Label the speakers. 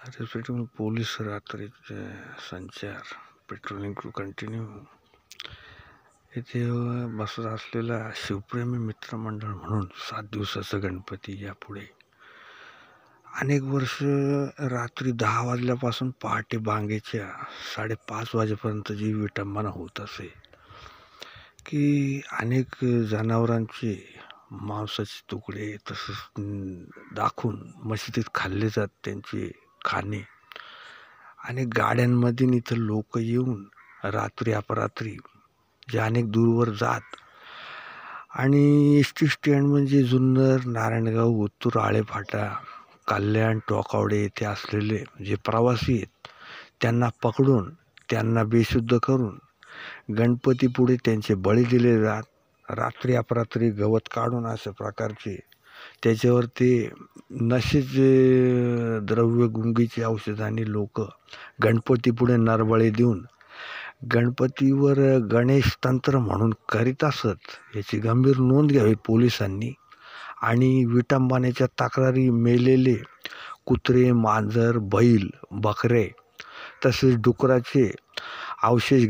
Speaker 1: Respecting police रात्रीचे संचार patrolling to continue येथे बसत असलेला शिवप्रेमी मित्रमंडळ म्हणून 7 दिवसाचा गणपती यापुढे अनेक वर्ष रात्री 10 वाजल्यापासून पहाटे बांगेच्या 5:30 वाजेपर्यंत जी विटंबना होत असे की अनेक जनावरांचे मांसाचे तुकडे तसंच दाखवून मशिदीत खाल्ले जात त्यांचे खाणे आणि गाड्यांमध्ये इथं लोक येऊन रात्री अपरात्री जे अनेक दूरवर जात आणि एस टी स्टँड म्हणजे जुन्नर, नारायणगाव, उत्तूर, आळेफाटा, कल्याण, टोकावडे येथे असलेले जे प्रवासी आहेत त्यांना पकडून त्यांना बेशुद्ध करून गणपतीपुढे त्यांचे बळी दिले जात. रात्री अपरात्री गवत काढून अशा प्रकारचे त्याच्यावर ते नशेचे द्रव्य गुंगीची औषधांनी लोक गणपतीपुढे नरबळी देऊन गणपतीवर गणेश तंत्र म्हणून करीत असत. याची गंभीर नोंद घ्यावी पोलिसांनी आणि विटंबनेच्या तक्रारी मेलेले कुत्रे, मांजर, बैल, बकरे तसेच डुकराचे अवशेष